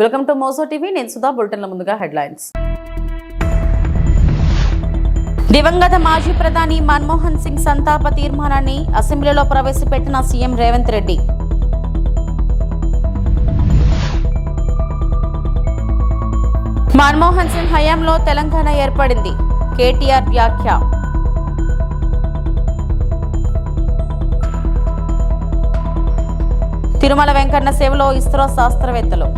Welcome to Moussa TV. నేను సుధా. బులెటిన్ల ముందుగా headlines. దివంగత మాజీ ప్రధాని మన్మోహన్ సింగ్ సంతాప తీర్మానాన్ని అసెంబ్లీలో ప్రవేశపెట్టిన సీఎం రేవంత్ రెడ్డి. మన్మోహన్ సింగ్ హయాంలో తెలంగాణ ఏర్పడింది. కేటీఆర్ వ్యాఖ్య. తిరుమల వెంకన్న సేవలో ఇస్రో శాస్త్రవేత్తలు.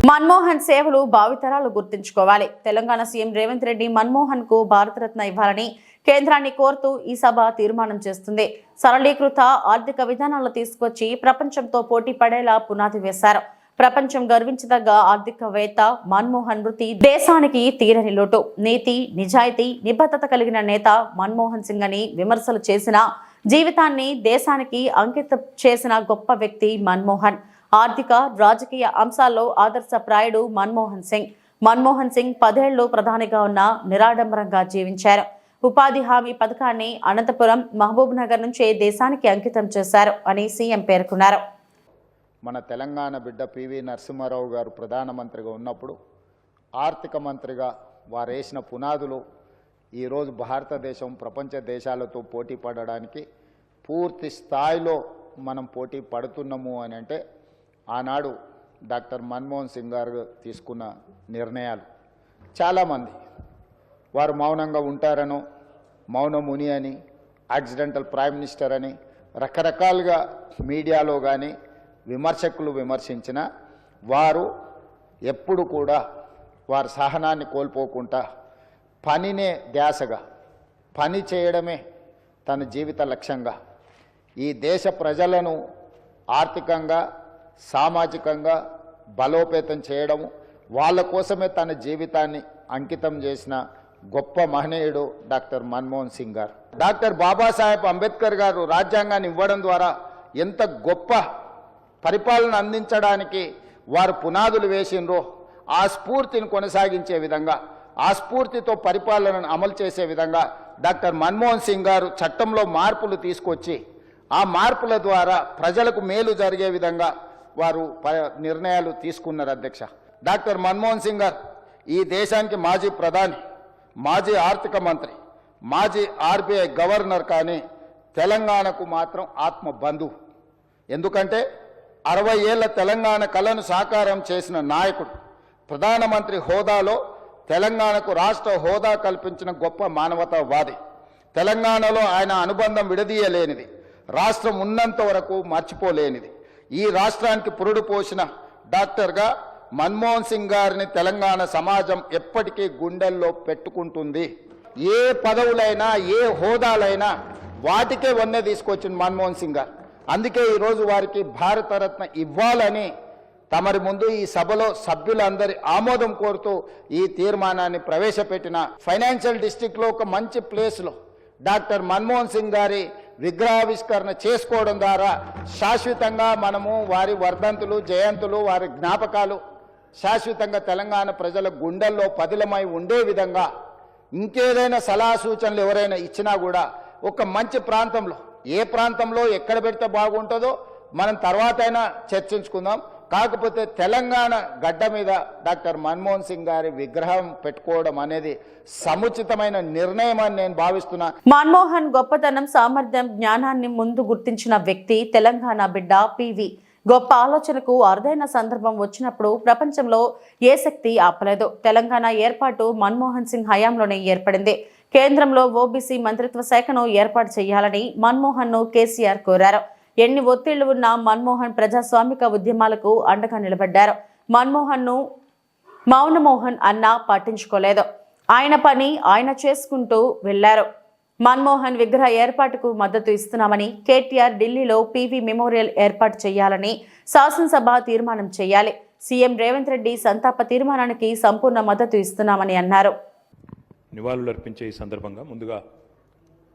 మన్మోహన్ సేవలు భావితరాలు గుర్తుంచుకోవాలి. తెలంగాణ సీఎం రేవంత్ రెడ్డి మన్మోహన్ కు భారతరత్న ఇవ్వాలని కేంద్రాన్ని కోరుతూ ఈ సభ తీర్మానం చేస్తుంది. సరళీకృత ఆర్థిక విధానాలు తీసుకొచ్చి ప్రపంచంతో పోటీ పడేలా పునాది వేశారు. ప్రపంచం గర్వించదగ్గ ఆర్థికవేత్త మన్మోహన్ మృతి దేశానికి తీరని లోటు. నీతి, నిజాయితీ, నిబద్ధత కలిగిన నేత మన్మోహన్ సింగ్ అని విమర్శలు చేసిన జీవితాన్ని దేశానికి అంకితం చేసిన గొప్ప వ్యక్తి మన్మోహన్. ఆర్థిక, రాజకీయ అంశాల్లో ఆదర్శప్రాయుడు మన్మోహన్ సింగ్. మన్మోహన్ సింగ్ 10 ఏళ్లు ప్రధానిగా ఉన్న నిరాడంబరంగా జీవించారు. ఉపాధి హామీ పథకాన్ని అనంతపురం, మహబూబ్ నగర్ నుంచే దేశానికి అంకితం చేశారు అని సీఎం పేర్కొన్నారు. మన తెలంగాణ బిడ్డ పివి నరసింహారావు గారు ప్రధానమంత్రిగా ఉన్నప్పుడు ఆర్థిక మంత్రిగా వారు వేసిన పునాదులు ఈరోజు భారతదేశం ప్రపంచ దేశాలతో పోటీ పడడానికి పూర్తి స్థాయిలో మనం పోటీ పడుతున్నాము అని అంటే ఆనాడు డాక్టర్ మన్మోహన్ సింగ్ గారు తీసుకున్న నిర్ణయాలు. చాలామంది వారు మౌనంగా ఉంటారనో, మౌనముని అని, యాక్సిడెంటల్ ప్రైమ్ మినిస్టర్ అని రకరకాలుగా మీడియాలో కానీ విమర్శకులు విమర్శించిన వారు ఎప్పుడు కూడా వారి సహనాన్ని కోల్పోకుండా పనినే ధ్యాసగా, పని చేయడమే తన జీవిత లక్ష్యంగా ఈ దేశ ప్రజలను ఆర్థికంగా, సామాజికంగా బలోపేతం చేయడము, వాళ్ళ కోసమే తన జీవితాన్ని అంకితం చేసిన గొప్ప మహనీయుడు డాక్టర్ మన్మోహన్ సింగ్ గారు. డాక్టర్ బాబాసాహెబ్ అంబేద్కర్ గారు రాజ్యాంగాన్ని ఇవ్వడం ద్వారా ఎంత గొప్ప పరిపాలన అందించడానికి వారు పునాదులు వేసినరో ఆ స్ఫూర్తిని కొనసాగించే విధంగా, ఆ స్ఫూర్తితో పరిపాలనను అమలు చేసే విధంగా డాక్టర్ మన్మోహన్ సింగ్ గారు చట్టంలో మార్పులు తీసుకొచ్చి ఆ మార్పుల ద్వారా ప్రజలకు మేలు జరిగే విధంగా వారు నిర్ణయాలు తీసుకున్నారు. అధ్యక్ష, డాక్టర్ మన్మోహన్ సింగ్ గారు ఈ దేశానికి మాజీ ప్రధాని, మాజీ ఆర్థిక మంత్రి, మాజీ ఆర్బీఐ గవర్నర్, కానీ తెలంగాణకు మాత్రం ఆత్మ బంధువు. ఎందుకంటే 60 ఏళ్ల తెలంగాణ కళను సాకారం చేసిన నాయకుడు, ప్రధానమంత్రి హోదాలో తెలంగాణకు రాష్ట్ర హోదా కల్పించిన గొప్ప మానవతావాది. తెలంగాణలో ఆయన అనుబంధం విడదీయలేనిది, రాష్ట్రం ఉన్నంత వరకు మర్చిపోలేనిది. ఈ రాష్ట్రానికి పురుడు పోసిన డాక్టర్గా మన్మోహన్ సింగ్ గారిని తెలంగాణ సమాజం ఎప్పటికీ గుండెల్లో పెట్టుకుంటుంది. ఏ పదవులైనా, ఏ హోదాలైనా వాటికే వన్నె తీసుకొచ్చిన మన్మోహన్ సింగ్ గారు. అందుకే ఈరోజు వారికి భారతరత్న ఇవ్వాలని తమరి ముందు ఈ సభలో సభ్యులందరి ఆమోదం కోరుతూ ఈ తీర్మానాన్ని ప్రవేశపెట్టిన. ఫైనాన్షియల్ డిస్ట్రిక్ట్లో ఒక మంచి ప్లేస్లో డాక్టర్ మన్మోహన్ సింగ్ గారి విగ్రహావిష్కరణ చేసుకోవడం ద్వారా శాశ్వతంగా మనము వారి వర్ధంతులు, జయంతులు, వారి జ్ఞాపకాలు శాశ్వతంగా తెలంగాణ ప్రజల గుండెల్లో పదిలమై ఉండే విధంగా ఇంకేదైనా సలహా సూచనలు ఎవరైనా ఇచ్చినా కూడా ఒక మంచి ప్రాంతంలో, ఏ ప్రాంతంలో ఎక్కడ పెడితే బాగుంటుందో మనం తర్వాత అయినా చర్చించుకుందాం. కాకపోతే తెలంగాణ గడ్డ మీద డాక్టర్ మన్మోహన్ సింగ్ గారి విగ్రహం పెట్టుకోవడం అనేది సముచితమైన నిర్ణయం అని నేను భావిస్తున్నా. మన్మోహన్ గొప్పతనం, సామర్థ్యం, జ్ఞానాన్ని ముందు గుర్తించిన వ్యక్తి తెలంగాణ బిడ్డ పివి. గొప్ప ఆలోచనకు అరుదైన సందర్భం వచ్చినప్పుడు ప్రపంచంలో ఏ శక్తి ఆపలేదు. తెలంగాణ ఏర్పాటు మన్మోహన్ సింగ్ హయాంలోనే ఏర్పడింది. కేంద్రంలో ఓబీసీ మంత్రిత్వ శాఖను ఏర్పాటు చేయాలని మన్మోహన్ ను కేసీఆర్ కోరారు. ఎన్ని ఒత్తిళ్లు ఉన్నా మన్మోహన్ ప్రజాస్వామిక ఉద్యమాలకు అండగా నిలబడ్డారు. మన్మోహన్ ను మౌనమోహన్ అన్నా పట్టించుకోలేదు. ఆయన పని ఆయన చేసుకుంటూ వెళ్లారు. మన్మోహన్ విగ్రహ ఏర్పాటుకు మద్దతు ఇస్తున్నామని, కేటీఆర్ ఢిల్లీలో పీవీ మెమోరియల్ ఏర్పాటు చేయాలని శాసనసభ తీర్మానం చేయాలి. సీఎం రేవంత్ రెడ్డి సంతాప తీర్మానానికి సంపూర్ణ మద్దతు ఇస్తున్నామని అన్నారు. నివాళులర్పించే ఈ సందర్భంగా ముందుగా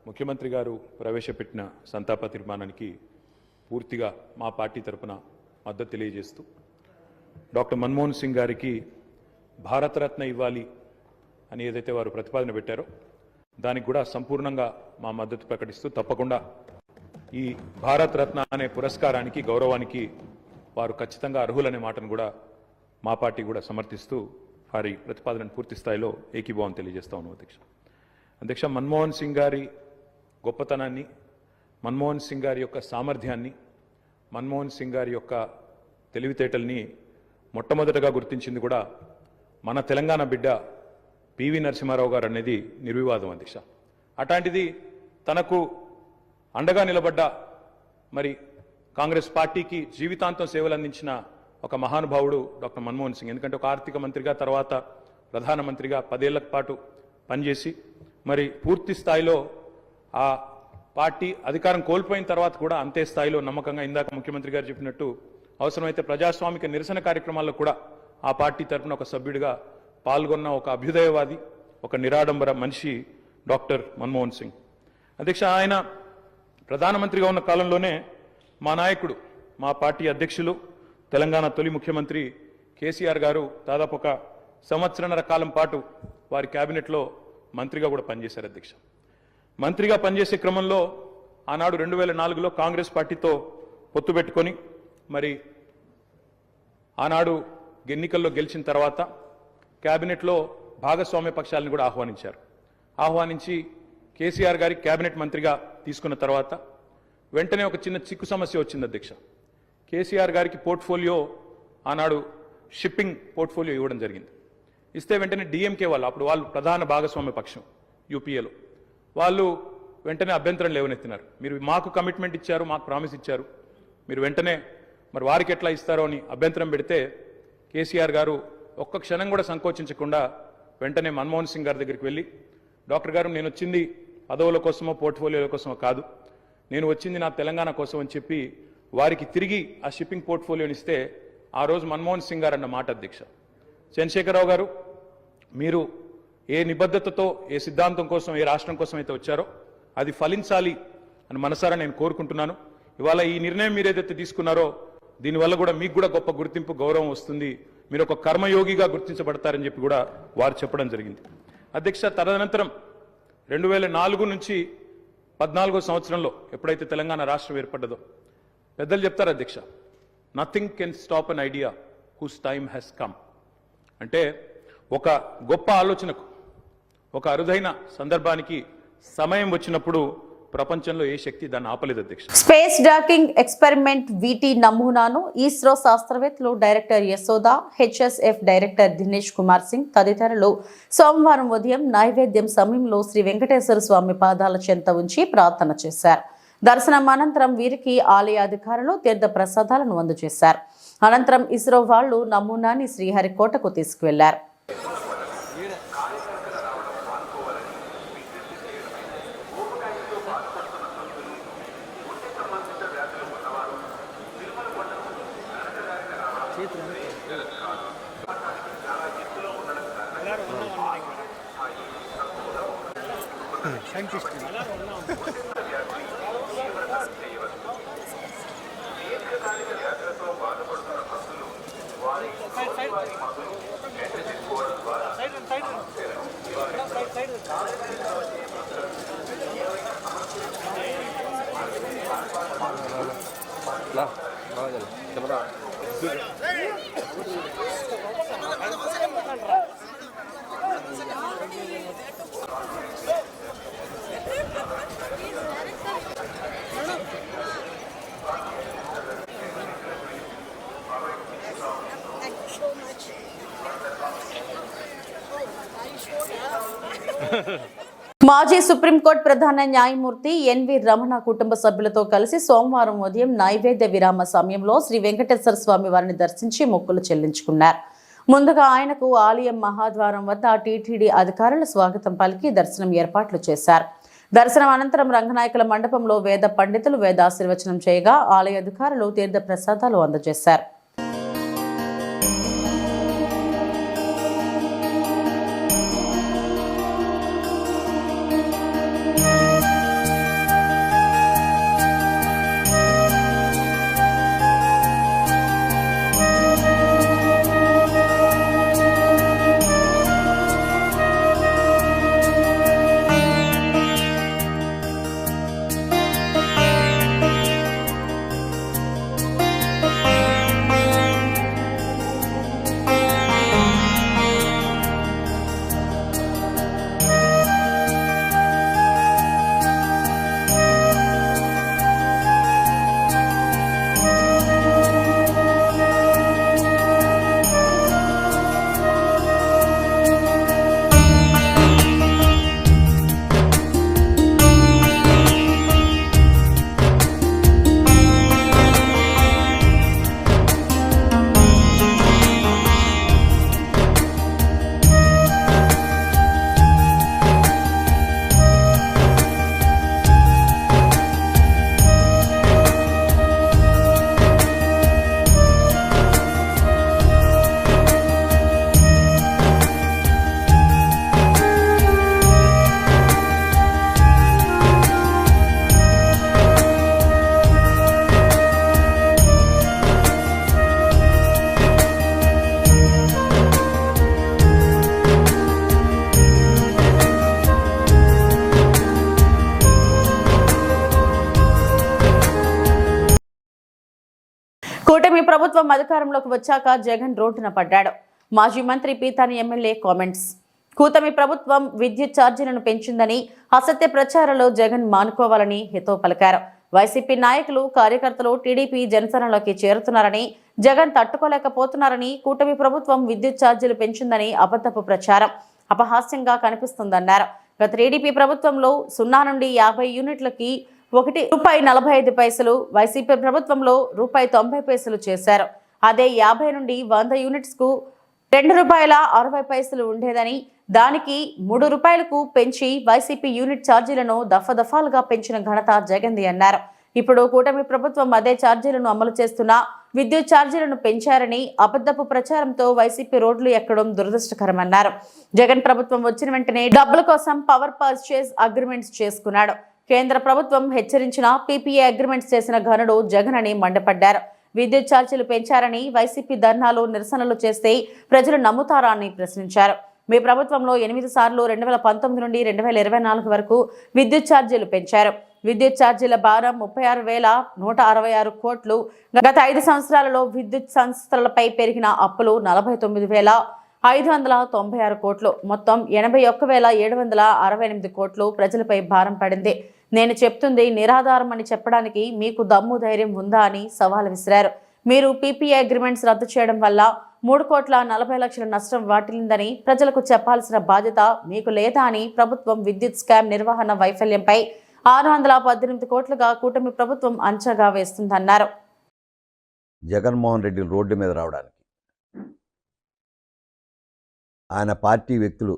ముఖ్యమంత్రి గారు ప్రవేశపెట్టిన సంతాప తీర్మానానికి పూర్తిగా మా పార్టీ తరపున మద్దతు తెలియజేస్తూ, డాక్టర్ మన్మోహన్ సింగ్ గారికి భారతరత్న ఇవ్వాలి అని ఏదైతే వారు ప్రతిపాదన పెట్టారో దానికి కూడా సంపూర్ణంగా మా మద్దతు ప్రకటిస్తూ తప్పకుండా ఈ భారత్ రత్న అనే పురస్కారానికి గౌరవానికి వారు ఖచ్చితంగా అర్హులనే మాటను కూడా మా పార్టీ కూడా సమర్థిస్తూ వారి ప్రతిపాదనను పూర్తి స్థాయిలో ఏకీభావం తెలియజేస్తా ఉన్నాం అధ్యక్ష. మన్మోహన్ సింగ్ గారి గొప్పతనాన్ని, మన్మోహన్ సింగ్ గారి యొక్క సామర్థ్యాన్ని, మన్మోహన్ సింగ్ గారి యొక్క తెలివితేటల్ని మొట్టమొదటగా గుర్తించింది కూడా మన తెలంగాణ బిడ్డ పివి నరసింహారావు గారు అనేది నిర్వివాదం అధ్యక్ష. అట్లాంటిది తనకు అండగా నిలబడ్డ మరి కాంగ్రెస్ పార్టీకి జీవితాంతం సేవలు అందించిన ఒక మహానుభావుడు డాక్టర్ మన్మోహన్ సింగ్. ఎందుకంటే ఒక ఆర్థిక మంత్రిగా, తర్వాత ప్రధానమంత్రిగా 10 ఏళ్ల పాటు పనిచేసి మరి పూర్తి స్థాయిలో ఆ పార్టీ అధికారం కోల్పోయిన తర్వాత కూడా అంతే స్థాయిలో నమ్మకంగా, ఇందాక ముఖ్యమంత్రి గారు చెప్పినట్టు అవసరమైతే ప్రజాస్వామిక నిరసన కార్యక్రమాల్లో కూడా ఆ పార్టీ తరఫున ఒక సభ్యుడిగా పాల్గొన్న ఒక అభ్యుదయవాది, ఒక నిరాడంబర మనిషి డాక్టర్ మన్మోహన్ సింగ్. అధ్యక్ష, ఆయన ప్రధానమంత్రిగా ఉన్న కాలంలోనే మా నాయకుడు, మా పార్టీ అధ్యక్షులు, తెలంగాణ తొలి ముఖ్యమంత్రి కేసీఆర్ గారు దాదాపు ఒక సంవత్సరన్నర కాలం పాటు వారి కేబినెట్లో మంత్రిగా కూడా పనిచేశారు అధ్యక్ష. మంత్రిగా పనిచేసే క్రమంలో ఆనాడు 2004లో కాంగ్రెస్ పార్టీతో పొత్తు పెట్టుకొని మరి ఆనాడు ఎన్నికల్లో గెలిచిన తర్వాత కేబినెట్లో భాగస్వామ్య పక్షాలను కూడా ఆహ్వానించి కేసీఆర్ గారి కేబినెట్ మంత్రిగా తీసుకున్న తర్వాత వెంటనే ఒక చిన్న చిక్కు సమస్య వచ్చింది అధ్యక్ష. కేసీఆర్ గారికి పోర్ట్ఫోలియో ఆనాడు షిప్పింగ్ పోర్ట్ఫోలియో ఇవ్వడం జరిగింది. ఇస్తే వెంటనే డిఎంకే వాళ్ళు, అప్పుడు వాళ్ళు ప్రధాన భాగస్వామ్య పక్షం యూపీఏలో, వాళ్ళు వెంటనే అభ్యంతరం లేవనెత్తినారు. మీరు మాకు కమిట్మెంట్ ఇచ్చారు, మాకు ప్రామిస్ ఇచ్చారు, మీరు వెంటనే మరి వారికి ఎట్లా ఇస్తారో అని అభ్యంతరం పెడితే కేసీఆర్ గారు ఒక్క క్షణం కూడా సంకోచించకుండా వెంటనే మన్మోహన్ సింగ్ గారి దగ్గరికి వెళ్ళి, డాక్టర్ గారు, నేను వచ్చింది పదవుల కోసమో పోర్ట్ఫోలియోల కోసమో కాదు, నేను వచ్చింది నా తెలంగాణ కోసం అని చెప్పి వారికి తిరిగి ఆ షిప్పింగ్ పోర్ట్ఫోలియోని ఇస్తే ఆ రోజు మన్మోహన్ సింగ్ గారు అన్న మాట అధ్యక్ష, చంద్రశేఖరరావు గారు, మీరు ఏ నిబద్ధతతో, ఏ సిద్ధాంతం కోసం, ఏ రాష్ట్రం కోసం అయితే వచ్చారో అది ఫలించాలి అని మనసారా నేను కోరుకుంటున్నాను. ఇవాళ ఈ నిర్ణయం మీరు ఏదైతే తీసుకున్నారో దీనివల్ల కూడా మీకు కూడా గొప్ప గుర్తింపు, గౌరవం వస్తుంది, మీరు ఒక కర్మయోగిగా గుర్తించబడతారని చెప్పి కూడా వారు చెప్పడం జరిగింది అధ్యక్ష. తదనంతరం 2004 నుంచి 14వ సంవత్సరంలో ఎప్పుడైతే తెలంగాణ రాష్ట్రం ఏర్పడ్డదో పెద్దలు చెప్తారు అధ్యక్ష, nothing can stop an idea who's time has come. అంటే ఒక గొప్ప ఆలోచనకు, ఒక అరుదైన సందర్భానికి సమయం వచ్చినప్పుడు ప్రపంచంలో ఏ శక్తి దాన్ని ఆపలేదు అధ్యక్ష. స్పేస్ డాకింగ్ ఎక్స్పెరిమెంట్ వీటి నమూనాను ఇస్రో శాస్త్రవేత్తలు director Yashoda, HSF director Dinesh Kumar Singh తదితరులు సోమవారం ఉదయం నైవేద్యం సమయంలో శ్రీ వెంకటేశ్వర స్వామి పాదాల చెంత ఉంచి ప్రార్థన చేశారు. దర్శనం అనంతరం వీరికి ఆలయ అధికారులు తీర్థ ప్రసాదాలను అందజేశారు. అనంతరం ఇస్రో వాళ్లు నమూనాని శ్రీహరికోటకు తీసుకువెళ్లారు. మాజీ సుప్రీంకోర్టు ప్రధాన న్యాయమూర్తి ఎన్వి రమణ కుటుంబ సభ్యులతో కలిసి సోమవారం ఉదయం నైవేద్య విరామ సమయంలో శ్రీ వెంకటేశ్వర స్వామి వారిని దర్శించి మొక్కులు చెల్లించుకున్నారు. ముందుగా ఆయనకు ఆలయం మహాద్వారం వద్ద టీటీడీ అధికారులు స్వాగతం పలికి దర్శనం ఏర్పాట్లు చేశారు. దర్శనం అనంతరం రంగనాయకుల మండపంలో వేద పండితులు వేదాశీర్వచనం చేయగా ఆలయ అధికారులు తీర్థ ప్రసాదాలు అందజేశారు. కూటమి ప్రభుత్వం అధికారంలోకి వచ్చాక జగన్ రోడ్డున పడ్డాడు. మాజీ మంత్రి పీతాని ఎమ్మెల్యే కామెంట్స్. కూటమి ప్రభుత్వం విద్యుత్ ఛార్జీలను పెంచిందని అసత్య ప్రచారంలో జగన్ మానుకోవాలని హితవు పలికారు. వైసీపీ నాయకులు కార్యకర్తలు టీడీపీ జనసేనలోకి చేరుతున్నారని, జగన్ తట్టుకోలేకపోతున్నారని, కూటమి ప్రభుత్వం విద్యుత్ ఛార్జీలు పెంచిందని అబద్ధపు ప్రచారం అపహాస్యంగా కనిపిస్తుందన్నారు. గత టీడీపీ ప్రభుత్వంలో 0 నుండి 50 యూనిట్లకి ₹1.45, వైసీపీ ప్రభుత్వంలో ₹90 చేశారు. అదే 50 నుండి 100 యూనిట్స్ కు ₹2.60 ఉండేదని, దానికి ₹3కు పెంచి వైసీపీ యూనిట్ ఛార్జీలను దఫాదఫాలుగా పెంచిన ఘనత జగన్ది అన్నారు. ఇప్పుడు కూటమి ప్రభుత్వం అదే ఛార్జీలను అమలు చేస్తున్నా విద్యుత్ ఛార్జీలను పెంచారని అబద్ధపు ప్రచారంతో వైసీపీ రోడ్లు ఎక్కడం దురదృష్టకరమన్నారు. జగన్ ప్రభుత్వం వచ్చిన వెంటనే డబ్బుల కోసం పవర్ పర్చేజ్ అగ్రిమెంట్స్ చేసుకున్నాడు. కేంద్ర ప్రభుత్వం హెచ్చరించిన పీపీఏ అగ్రిమెంట్స్ చేసిన ఘనుడు జగన్ అని మండిపడ్డారు. విద్యుత్ ఛార్జీలు పెంచారని వైసీపీ ధర్నాలు, నిరసనలు చేస్తే ప్రజలు నమ్ముతారా అని ప్రశ్నించారు. మీ ప్రభుత్వంలో 8 సార్లు 2019 నుండి 2024 వరకు విద్యుత్ ఛార్జీలు పెంచారు. విద్యుత్ ఛార్జీల భారం 36,166 కోట్లు. గత 5 సంవత్సరాలలో విద్యుత్ సంస్థలపై పెరిగిన అప్పులు 49,596 కోట్లు. మొత్తం 81,768 కోట్లు ప్రజలపై భారం పడింది. నేను చెప్తుంది నిరాధారం అని చెప్పడానికి మీకు దమ్ము ధైర్యం ఉందా అని సవాల్ విసిరారు. మీరు పీపీఏ అగ్రిమెంట్స్ రద్దు చేయడం వల్ల 3,40,00,000 నష్టం వాటిల్లిందని ప్రజలకు చెప్పాల్సిన బాధ్యత మీకు లేదా అని ప్రభుత్వం విద్యుత్ స్కామ్ నిర్వహణ వైఫల్యంపై 618 కోట్లుగా కూటమి ప్రభుత్వం అంచనా వేస్తుందన్నారు. జగన్మోహన్ రెడ్డి రోడ్డు మీద రావడానికి ఆయన పార్టీ వ్యక్తులు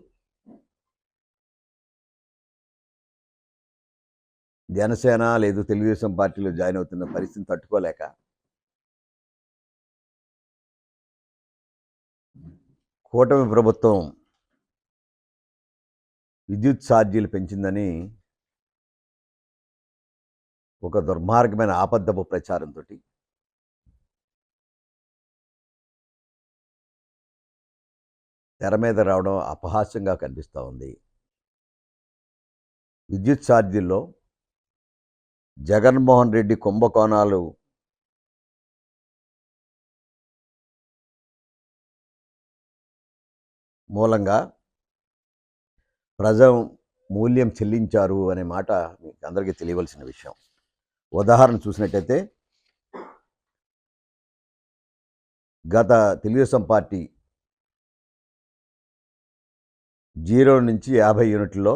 జనసేన లేదు తెలుగుదేశం పార్టీలో జాయిన్ అవుతున్న పరిస్థితిని తట్టుకోలేక కూటమి ప్రభుత్వం విద్యుత్ ఛార్జీలు పెంచిందని ఒక దుర్మార్గమైన ఆపద్దపు ప్రచారంతో తెర మీద రావడం అపహాస్యంగా కనిపిస్తూ ఉంది. విద్యుత్ ఛార్జీల్లో జగన్మోహన్ రెడ్డి కుంభకోణాలు మూలంగా ప్రజలు మూల్యం చెల్లించారు అనే మాట మీకు అందరికీ తెలియవలసిన విషయం. ఉదాహరణ చూసినట్టయితే గత తెలుగుదేశం పార్టీ 0 నుంచి 50 యూనిట్లలో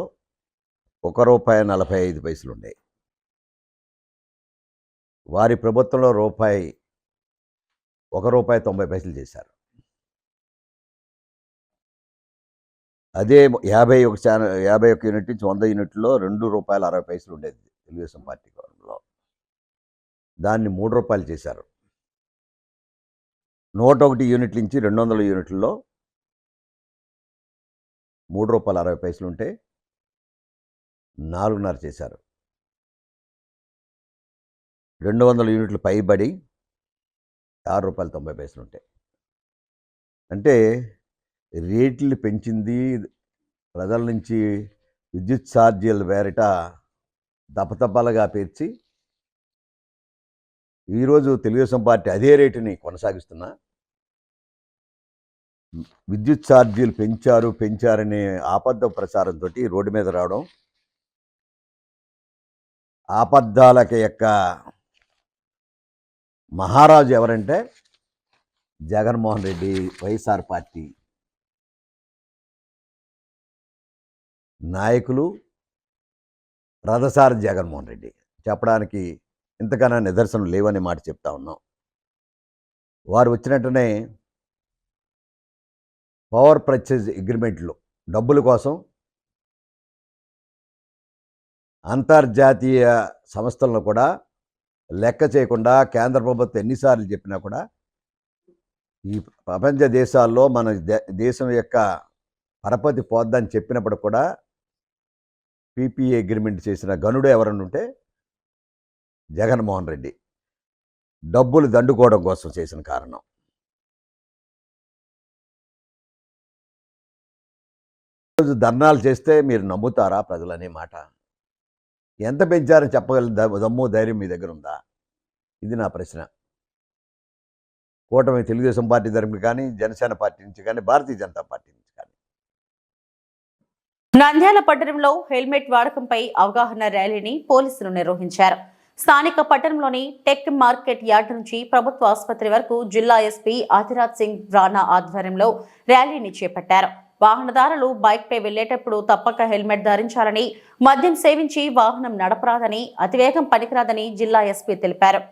₹1.45 ఉండేవి. వారి ప్రభుత్వంలో ₹1.90 చేశారు. అదే 51 యూనిట్ నుంచి 100 యూనిట్లో ₹2.60 ఉండేది తెలుగుదేశం పార్టీ గవర్నమెంట్లో. దాన్ని ₹3 చేశారు. 101 యూనిట్ల నుంచి 200 యూనిట్లలో ₹3.60 ఉంటే 4.5 చేశారు. 200 యూనిట్లు పైబడి ₹6.90 ఉంటాయి. అంటే రేట్లు పెంచింది ప్రజల నుంచి విద్యుత్ ఛార్జీల పేరిట దపదపాలుగా పేర్చి ఈరోజు తెలుగుదేశం పార్టీ అదే రేటుని కొనసాగిస్తున్నా విద్యుత్ ఛార్జీలు పెంచారనే ఆపద్ధ ప్రచారంతో రోడ్డు మీద రావడం ఆపద్ధాలకి యొక్క మహారాజు ఎవరంటే జగన్మోహన్ రెడ్డి, వైఎస్ఆర్ పార్టీ నాయకులు, రథసారి జగన్మోహన్ రెడ్డి. చెప్పడానికి ఇంతకన్నా నిదర్శనం లేవనే మాట చెప్తా ఉన్నాం. వారు వచ్చినట్టునే పవర్ పర్చేజ్ అగ్రిమెంట్లు డబ్బుల కోసం అంతర్జాతీయ సంస్థలను కూడా లెక్క చేయకుండా కేంద్ర ప్రభుత్వం ఎన్నిసార్లు చెప్పినా కూడా ఈ ప్రపంచ దేశాల్లో మన దేశం యొక్క పరపతి పోద్దని చెప్పినప్పుడు కూడా పీపీఏ అగ్రిమెంట్ చేసిన గనుడు ఎవరన్నా ఉంటే జగన్మోహన్ రెడ్డి. డబ్బులు దండుకోవడం కోసం చేసిన కారణం. ఈరోజు ధర్నాలు చేస్తే మీరు నమ్ముతారా ప్రజలు అనే మాట? ఎంత పెంచారని చెప్పగల దమ్ము ధైర్యం మీ దగ్గర ఉందా? ఇది నా ప్రశ్న. కూటమి తెలుగుదేశం పార్టీ తరపున కానీ, జనసేన పార్టీ నుంచి కానీ, భారతీయ జనతా పార్టీ నుంచి కానీ. నంద్యాల పట్టణంలో హెల్మెట్ వాడకంపై అవగాహన ర్యాలీని పోలీసులు నిర్వహించారు. స్థానిక పట్టణంలోని టెక్ మార్కెట్ యార్డ్ నుంచి ప్రభుత్వ ఆసుపత్రి వరకు జిల్లా ఎస్పీ ఆదిరాజ్ సింగ్ రాణా ఆధ్వర్యంలో ర్యాలీని చేపట్టారు. వాహనదారులు బైక్పై వెళ్లేటప్పుడు తప్పక హెల్మెట్ ధరించాలని, మద్యం సేవించి వాహనం నడపరాదని, అతివేగం పనికిరాదని జిల్లా ఎస్పీ తెలిపారు.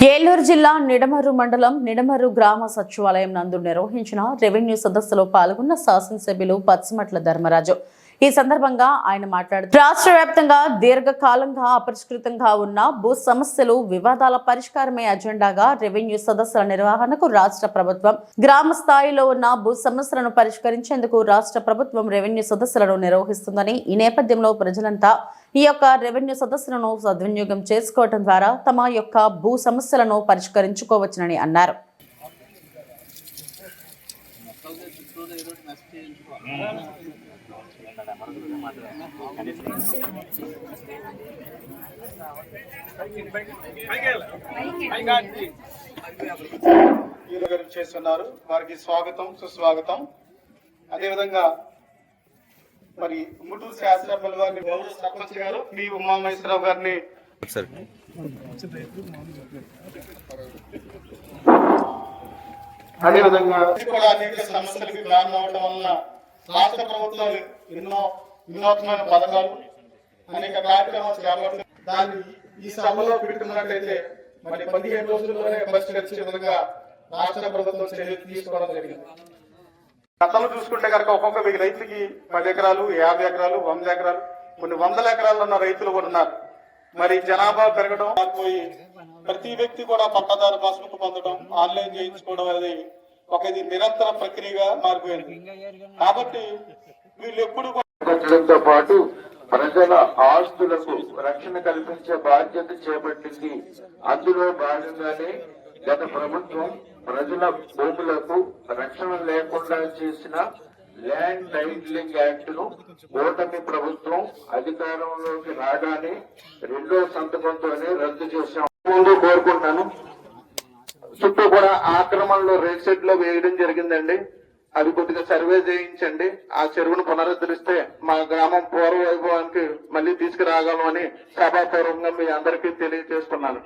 ఏలూరు జిల్లా నిడమర్రు మండలం నిడమర్రు గ్రామ సచివాలయం నందు నిర్వహించిన రెవెన్యూ సదస్సులో పాల్గొన్న శాసనసభ్యులు పచ్చిమట్ల ధర్మరాజు. ఈ సందర్భంగా ఆయన మాట్లాడుతూ రాష్ట్ర వ్యాప్తంగా దీర్ఘకాలంగా అపరిష్కృతంగా ఉన్న భూ సమస్యలు, వివాదాల పరిష్కారమే అజెండాగా రెవెన్యూ సదస్సుల నిర్వహణకు రాష్ట్ర ప్రభుత్వం గ్రామ స్థాయిలో ఉన్న భూ సమస్యలను పరిష్కరించేందుకు రాష్ట్ర ప్రభుత్వం రెవెన్యూ సదస్సులను నిర్వహిస్తుందని, ఈ నేపథ్యంలో ప్రజలంతా ఈ యొక్క రెవెన్యూ సదస్సులను సద్వినియోగం చేసుకోవడం ద్వారా తమ యొక్క భూ సమస్యలను పరిష్కరించుకోవచ్చునని అన్నారు. చేస్తున్నారు వారికి స్వాగతం, సుస్వాగతం. అదేవిధంగా మరి ముటూరు శాస్త్రపల్లి వారిని గౌరవ సర్పంచ్ గారు పి ఉమామహేశ్వరరావు గారిని అదేవిధంగా కూడా అనేక సమస్యలకు కారణం అవడం వలన రాష్ట్ర ప్రభుత్వాలు ఎన్నో వినూత్నమైన పథకాలు, అనేక కార్యక్రమాలు చేపడుతూ దాన్ని ఈ సభలో పెట్టుకున్నట్లయితే మరి 15 రోజుల్లోనే పరిష్కరించే విధంగా రాష్ట్ర ప్రభుత్వం చర్యలు తీసుకోవడం జరిగింది. గతంలో చూసుకుంటే కనుక ఒక్కొక్క రైతుకి 10 ఎకరాలు, 50 ఎకరాలు, 100 ఎకరాలు, కొన్ని 100 ఎకరాలు ఉన్న రైతులు కూడా ఉన్నారు. మరి జనాభా పెరగడం పోయి ప్రతి వ్యక్తి కూడా పట్టాదారు పాస్బుక్ పొందడం, ఆన్లైన్ చేయించుకోవడం అనేది ఒక ఇది నిరంతర ప్రక్రియగా మారిపోయింది. కాబట్టి వీళ్ళు ఎప్పుడు తో పాటు ప్రజల ఆస్తులకు రక్షణ కల్పించే బాధ్యత చేపట్టింది. అందులో భాగంగానే గత ప్రభుత్వం ప్రజల భూములకు రక్షణ లేకుండా చేసిన ల్యాండ్ టైటిలింగ్ యాక్ట్ ను కూటమి ప్రభుత్వం అధికారంలోకి రాగానే 2వ సంతకంతోనే రద్దు చేశాం. ముందు కోరుకుంటాను, చుట్టూ కూడా ఆక్రమణలో రేట్ సెట్ లో వేయడం జరిగిందండి. అది కొద్దిగా సర్వే చేయించండి. ఆ చెరువును పునరుద్ధరిస్తే మా గ్రామం పూర్వ వైభవానికి మళ్ళీ తీసుకురాగలమని సభాపూర్వకంగా మీ అందరికీ తెలియజేస్తున్నాను.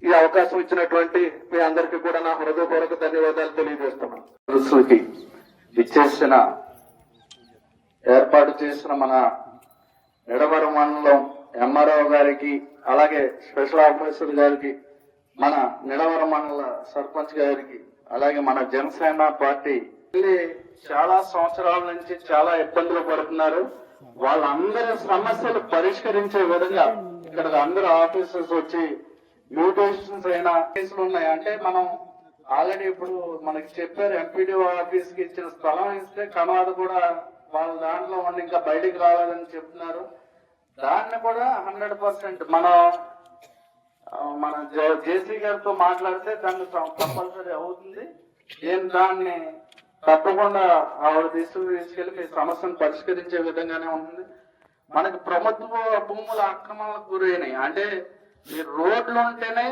ఈ అవకాశం ఇచ్చినటువంటి మీ అందరికీ కూడా నా హృదయపూర్వక ధన్యవాదాలు తెలియజేస్తున్నాను. ఇచ్చేసిన ఏర్పాటు చేసిన మన నిడమర్రు మండలం ఎంఆర్ఓ గారికి, అలాగే స్పెషల్ ఆఫీసర్ గారికి, మన నిడమర్రు మండల సర్పంచ్ గారికి, అలాగే మన జనసేన పార్టీ చాలా సంవత్సరాల నుంచి చాలా ఇబ్బందులు పడుతున్నారు. వాళ్ళందరి సమస్యలు పరిష్కరించే విధంగా ఇక్కడ అందరు ఆఫీసర్స్ వచ్చి మ్యూటేషన్స్ అయినా కేసులు ఉన్నాయి. అంటే మనం ఆల్రెడీ ఇప్పుడు మనకి చెప్పారు, ఎంపీడీఓ ఆఫీస్ కి ఇచ్చిన స్థలం ఇస్తే కనవాద కూడా వాళ్ళ దాంట్లో ఉండి ఇంకా బయటికి రాలేదని చెప్తున్నారు. దాన్ని కూడా 100% మన జేసీ గారితో మాట్లాడితే దాన్ని కంపల్సరీ అవుతుంది. దాన్ని తప్పకుండా ఆవిడ తీసుకెళ్లి మీ సమస్యను పరిష్కరించే విధంగానే ఉంటుంది. మనకి ప్రభుత్వ భూముల ఆక్రమణలకు గురైనాయి. అంటే ఈ రోడ్లు ఉంటేనే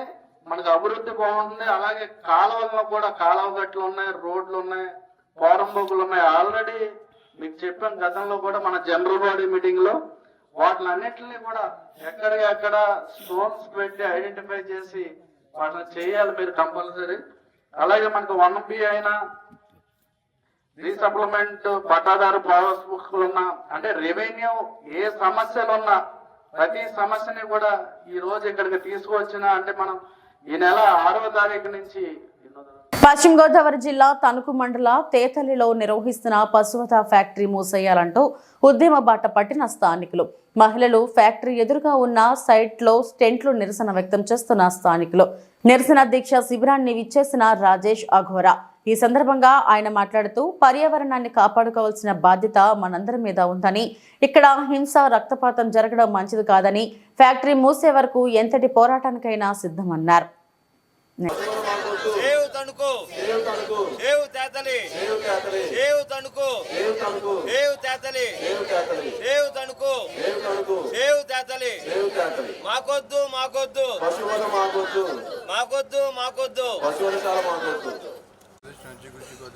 మనకు అభివృద్ధి బాగుంటుంది. అలాగే కాలువల్లో కూడా కాలువ గట్లు ఉన్నాయి, రోడ్లు ఉన్నాయి, పోరంబోకులు ఉన్నాయి. ఆల్రెడీ మీకు చెప్పాను గతంలో కూడా మన జనరల్ బాడీ మీటింగ్ లో వాటిని అన్నిటిని కూడా ఎక్కడికక్కడ స్టోన్స్ పెట్టి ఐడెంటిఫై చేసి వాటిని చేయాలి మీరు కంపల్సరీ. అలాగే మనకు 1B అయినా రీసప్లిమెంట్ పట్టాదారు పాస్ బుక్స్ ఉన్నా, అంటే రెవెన్యూ ఏ సమస్యలు ఉన్నా ప్రతి సమస్యని కూడా ఈ రోజు ఇక్కడికి తీసుకువచ్చినా, అంటే మనం ఈ నెల 6వ తారీఖు నుంచి పశ్చిమ గోదావరి జిల్లా తణుకు మండల తేతలిలో నిర్వహిస్తున్న పశువత ఫ్యాక్టరీ మూసేయాలంటూ ఉద్యమ బాట పట్టిన స్థానికులు, మహిళలు ఫ్యాక్టరీ ఎదురుగా ఉన్న సైట్లో టెంట్లు నిరసన వ్యక్తం చేస్తున్న స్థానికులు. నిరసన దీక్ష శిబిరాన్ని విచ్చేసిన రాజేష్ అఘోరా ఈ సందర్భంగా ఆయన మాట్లాడుతూ పర్యావరణాన్ని కాపాడుకోవాల్సిన బాధ్యత మనందరి మీద ఉందని, ఇక్కడ హింస రక్తపాతం జరగడం మంచిది కాదని, ఫ్యాక్టరీ మూసే వరకు ఎంతటి పోరాటానికైనా సిద్ధమన్నారు. మాకొద్దు మాకొద్దు మాకొద్దు మాకొద్దు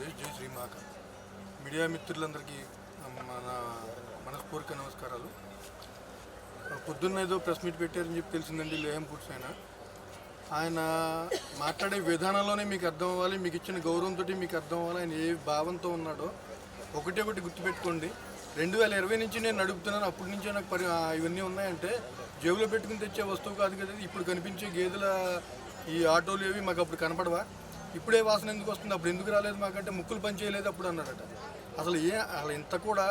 జై శ్రీమాక. మీడియా మిత్రులందరికీ మన మనస్ఫూర్తిక నమస్కారాలు. పొద్దున్న ఏదో ప్రెస్ మీట్ పెట్టారని చెప్పి తెలిసిందండి. లేఎం ఫుడ్స్ ఆయన మాట్లాడే విధానంలోనే మీకు అర్థం అవ్వాలి, మీకు ఇచ్చిన గౌరవంతో మీకు అర్థం అవ్వాలి ఆయన ఏ భావంతో ఉన్నాడో. ఒకటి గుర్తుపెట్టుకోండి, 2020 నుంచి నేను నడుపుతున్నాను, అప్పటి నుంచే నాకు ఇవన్నీ ఉన్నాయంటే జేబులో పెట్టుకుని తెచ్చే వస్తువు కాదు కదా. ఇప్పుడు కనిపించే గేదెల ఈ ఆటోలు ఏవి మాకు అప్పుడు కనపడవా? ఇప్పుడే వాసన ఎందుకు వస్తుంది, అప్పుడు ఎందుకు రాలేదు మాకంటే ముక్కులు పని చేయలేదు అప్పుడు అన్నాడట. అసలు ఇంత కూడా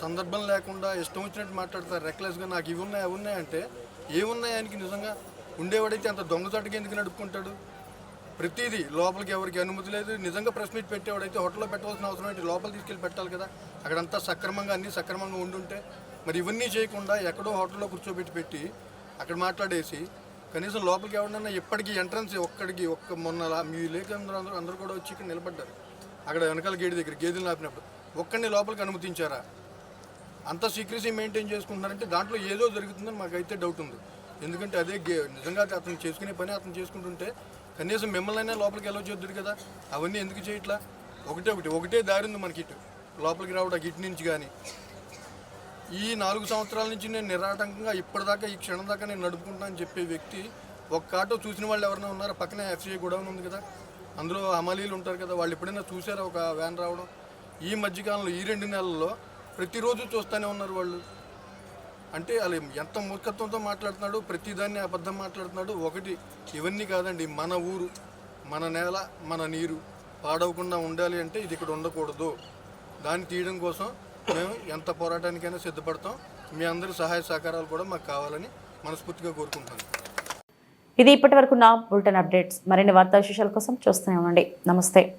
సందర్భం లేకుండా ఇష్టం వచ్చినట్టు మాట్లాడతారు రెక్లెస్గా. నాకు ఇవి ఉన్నాయి అవి ఉన్నాయంటే ఏమున్నాయి ఆయనకి? నిజంగా ఉండేవాడైతే అంత దొంగచాటుగా ఎందుకు నడుపుకుంటాడు? ప్రతిదీ లోపలికి ఎవరికి అనుమతి లేదు. నిజంగా ప్రెస్ మీట్ పెట్టేవాడైతే హోటల్లో పెట్టవలసిన అవసరం ఏంటి? లోపల తీసుకెళ్ళి పెట్టాలి కదా. అక్కడంతా సక్రమంగా అన్నీ సక్రమంగా ఉండుంటే మరి ఇవన్నీ చేయకుండా ఎక్కడో హోటల్లో కూర్చోబెట్టి అక్కడ మాట్లాడేసి కనీసం లోపలికి ఎవరినైనా ఎప్పటికీ ఎంట్రన్స్ మొన్న మీ లేఖందరూ అందరూ కూడా వచ్చి ఇక్కడ నిలబడ్డారు. అక్కడ వెనకాల గేటు దగ్గర గేదెలు ఆపినప్పుడు ఒక్కడిని లోపలికి అనుమతించారా? అంత సీక్రెసీ మెయింటైన్ చేసుకుంటున్నారంటే దాంట్లో ఏదో జరుగుతుందని మాకైతే డౌట్ ఉంది. ఎందుకంటే అదే నిజంగా అతను చేసుకునే పని అతను చేసుకుంటుంటే కనీసం మిమ్మల్ని లోపలికి ఎలా చేద్దురు కదా. అవన్నీ ఎందుకు చేయట్లా? ఒకటే దారి ఉంది మనకి ఇటు లోపలికి రావడానికి ఇటు నుంచి. కానీ ఈ 4 సంవత్సరాల నుంచి నేను నిరాటంకంగా ఇప్పటిదాకా ఈ క్షణం దాకా నేను నడుపుకుంటా అని చెప్పే వ్యక్తి ఒక్క ఆటో చూసిన వాళ్ళు ఎవరైనా ఉన్నారా? పక్కనే FCI గోడౌన్ ఉంది కదా, అందులో హమాలీలు ఉంటారు కదా, వాళ్ళు ఎప్పుడైనా చూసారా ఒక వ్యాన్ రావడం? ఈ మధ్యకాలంలో ఈ 2 నెలల్లో ప్రతిరోజు చూస్తూనే ఉన్నారు వాళ్ళు. అంటే వాళ్ళు ఎంత మూర్ఖత్వంతో మాట్లాడుతున్నాడు, ప్రతిదాన్ని అబద్ధం మాట్లాడుతున్నాడు. ఇవన్నీ కాదండి, మన ఊరు, మన నేల, మన నీరు పాడవకుండా ఉండాలి అంటే ఇది ఇక్కడ ఉండకూడదు. దాన్ని తీయడం కోసం మేము ఎంత పోరాటానికైనా సిద్ధపడతాం. మీ అందరి సహాయ సహకారాలు కూడా మాకు కావాలని మనస్ఫూర్తిగా కోరుకుంటాను. ఇది ఇప్పటి వరకు నా బులెటిన్ అప్డేట్స్. మరిన్ని వార్తా విశేషాల కోసం చూస్తూనే ఉండండి. నమస్తే.